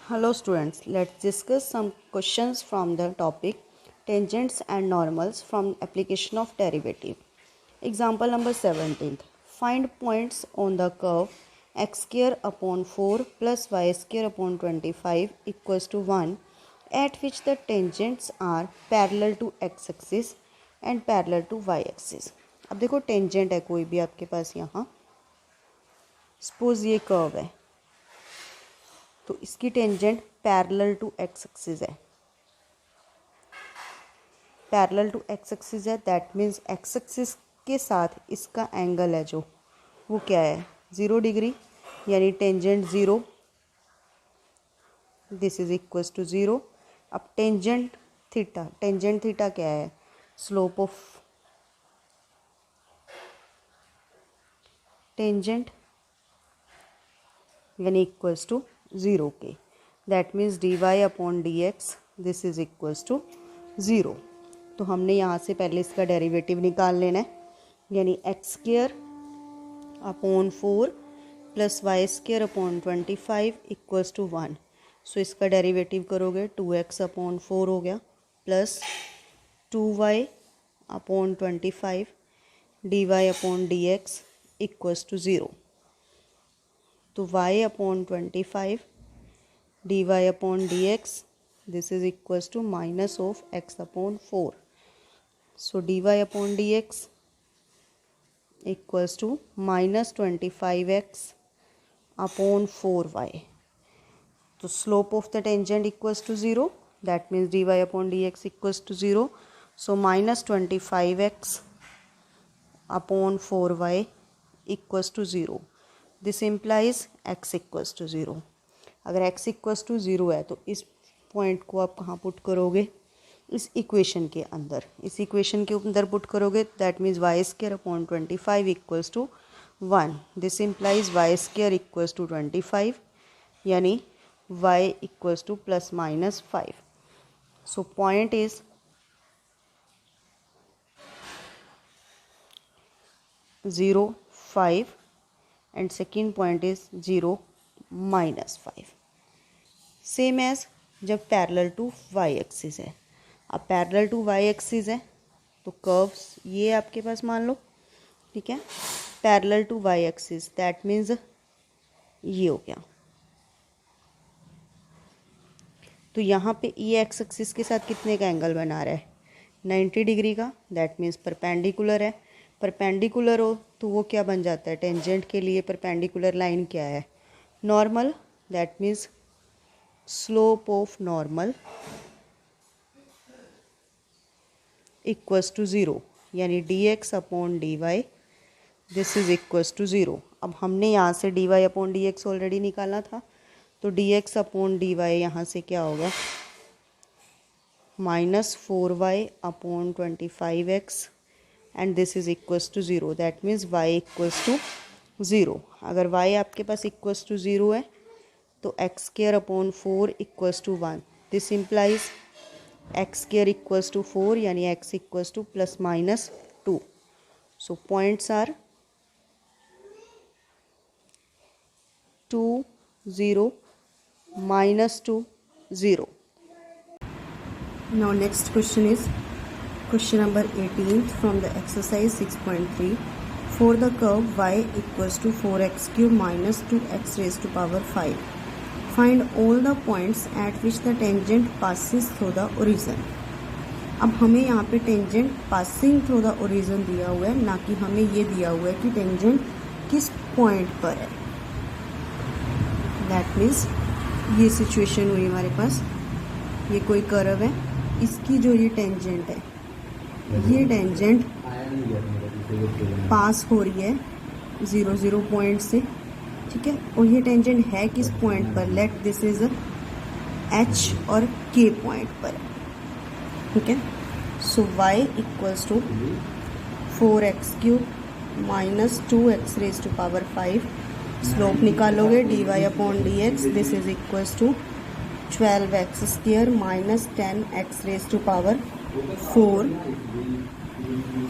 Hello students, let's discuss some questions from the topic tangents and normals from application of derivative. Example number 17. Find points on the curve x square upon 4 plus y square upon 25 equals to 1 at which the tangents are parallel to x axis and parallel to y axis. अब देखो tangent है कोई भी आपके पास यहाँ, suppose ये curve है तो इसकी tangent parallel to x axis है, पैरेलल टू एक्स एक्सिस है। दैट मीन्स एक्स एक्सिस के साथ इसका एंगल है जो वो क्या है 0 डिग्री, यानी tangent 0, this is equals to 0। अब टेंजेंट थीटा क्या है, स्लोप ऑफ टेंजेंट यानी इक्वल्स टू 0 के। That means d Y upon D x this is equals to 0। तो हमने यहाँ से पहले इसका डेरिवेटिव निकाल लेना है, यानी x square upon 4 plus y square upon 25 equals to 1। So इसका डेरिवेटिव करोगे 2x अपॉन 4 हो गया plus 2y upon 25 d Y upon D x equals to 0। तो y upon 25 d Y upon D x this is equals to minus of x upon 4। So d Y upon D x equals to minus 25x upon 4y। तो slope of the tangent equals to 0, that means d Y upon D x equals to 0। So minus 25x upon 4y equals to 0। This implies x equals to 0। अगर x equals to 0 है तो इस point को आप कहाँ put करोगे, इस equation के अंदर। इस इक्वेशन के अंदर पुट करोगे that means y square upon 25 equals to 1। This implies y square equals to 25, यानी y equals to plus minus 5। So point is 0, 5 and second point is 0, minus 5। Same as जब parallel to y axis है। अब parallel to y axis है तो curves ये आपके पास मान लो, ठीक है, parallel to y axis that means ये हो गया। तो यहाँ पे ये एक्स एक्सिस के साथ कितने का एंगल बना रहा है 90 डिग्री का, दैट मीन्स परपेंडिकुलर है। परपेंडिकुलर हो तो वो क्या बन जाता है, टेंजेंट के लिए परपेंडिकुलर लाइन क्या है, normal. That means slope of normal equals to 0, यानी d x upon d y this is equals to 0। अब हमने यहाँ से d Y upon D x already निकाला था, तो d x upon d y यहाँ से क्या होगा minus 4y upon 25x and this is equals to 0। That means y equals to 0। अगर y आपके पास इक्वल्स टू 0 है तो x square upon 4 equals to 1। This implies x square equals to 4, यानी x equals to plus minus 2। So points are 2, 0, minus 2, 0. Now next question is question number 18 from the exercise 6.3. For the curve y equals to 4x cube minus 2x raised to power 5. Find all the points at which the tangent passes through the origin. अब हमें यहाँ पे tangent passing through the origin दिया हुआ है, ना कि हमें ये दिया हुआ है कि टेंजेंट किस पॉइंट पर है। दैट मीन्स ये सिचुएशन हुई हमारे पास, ये कोई कर्व है, इसकी जो ये टेंजेंट है, ये टेंजेंट पास हो रही है 0, 0 पॉइंट से, ठीक है। और ये टेंजेंट है किस पॉइंट पर, लेट दिस इज h और k पॉइंट पर, ठीक है। So y equals to 4x cube minus 2x raise to power 5। Slope निकालोगे D Y upon D x this is equals to 12x square minus 10x raise to power 4।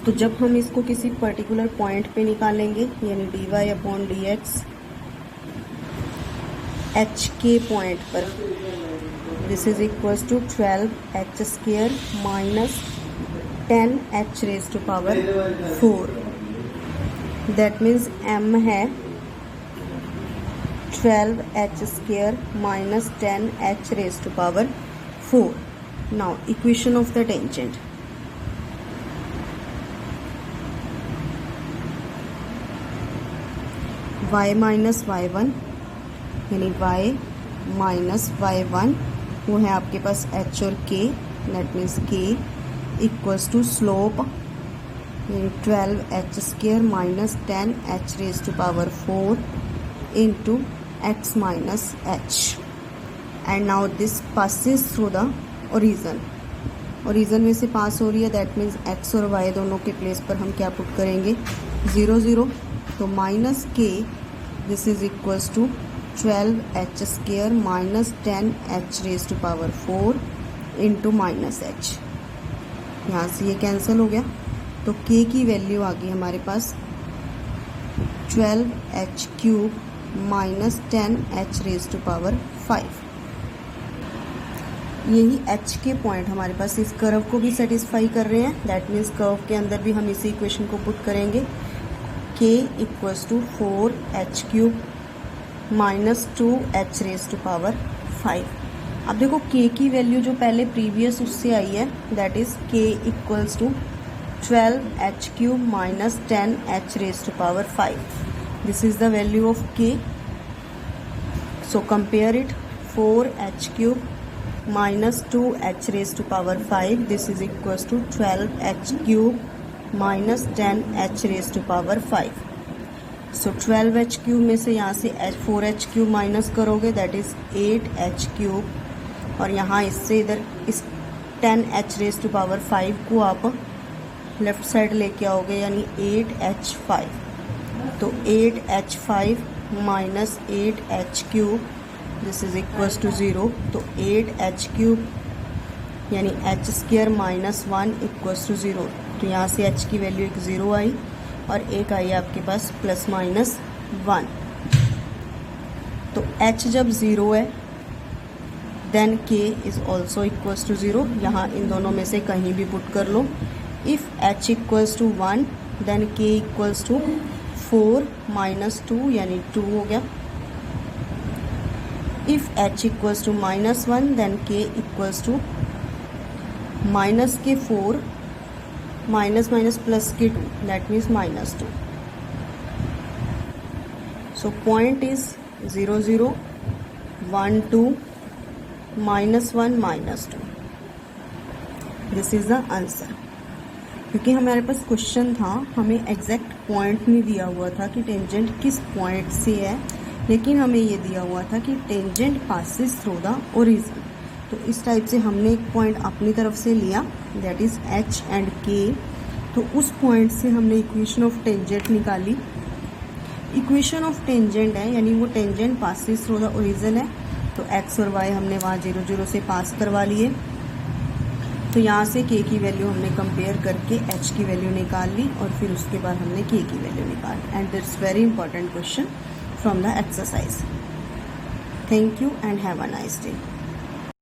तो जब हम इसको किसी पर्टिकुलर पॉइंट पे निकालेंगे, यानी d Y upon D x h के पॉइंट पर this is equals to 12h² minus 10h⁴ that means m है 12h² minus 10h⁴. Now equation of the tangent. y minus y1 यानी y माइनस y1 वो है आपके पास h और k. That means k equals to slope यानी 12h² minus 10h⁴ into x minus h. And now this passes through the origin. Origin में से पास हो रही है. दैट मीन्स x और y दोनों के प्लेस पर हम क्या पुट करेंगे 0 0. तो minus k this is equals to 12h² minus 10h⁴ into minus h. यहाँ से ये कैंसिल हो गया. तो k की वैल्यू आ गई हमारे पास 12h³ माइनस 10h⁵. यही h के पॉइंट हमारे पास इस कर्व को भी सेटिस्फाई कर रहे हैं. दैट मीन्स कर्व के अंदर भी हम इसी इक्वेशन को पुट करेंगे. k equals to 4h³ minus 2h⁵. अब देखो k की वैल्यू जो पहले प्रीवियस उससे आई है that is k equals to 12h³ minus 10h⁵. This is the value of k. So compare it. 4h³ minus 2h⁵. This is equals to 12h³ minus 10h⁵. सो 12h³ में से यहाँ से 4h³ माइनस करोगे that is 8h³ और यहाँ इससे इधर इस 10h⁵ को आप लेफ्ट साइड लेके आओगे यानी 8h5. तो 8h5 minus 8h³ this is equals to 0. तो 8h³ यानी h² माइनस 1 इक्वल्स टू 0. तो यहाँ से h की वैल्यू एक 0 आई और एक आई आपके पास प्लस माइनस 1. तो h जब 0 है then k is also equals to 0. यहाँ इन दोनों में से कहीं भी पुट कर लो. If h equals to 1 then k equals to 4 minus 2 यानी 2 हो गया. If h equals to minus 1 then k equals to minus के 4 माइनस माइनस प्लस के 2 that means minus 2. So point is 0 0 1 2 minus 1 minus 2. This is the answer. क्योंकि हमारे पास question था हमें exact point नहीं दिया हुआ था कि टेंजेंट किस पॉइंट से है, लेकिन हमें ये दिया हुआ था कि tangent passes through the origin. तो इस टाइप से हमने एक पॉइंट अपनी तरफ से लिया that is h and k. तो उस पॉइंट से हमने इक्वेशन ऑफ टेंजेंट निकाली. इक्वेशन ऑफ टेंजेंट है यानी वो tangent passes through the origin है. तो x और y हमने वहाँ 0 0 से पास करवा लिए. तो यहाँ से k की वैल्यू हमने कंपेयर करके h की वैल्यू निकाल ली और फिर उसके बाद हमने k की वैल्यू निकाली. And that's very important question from the exercise. Thank you and have a nice day.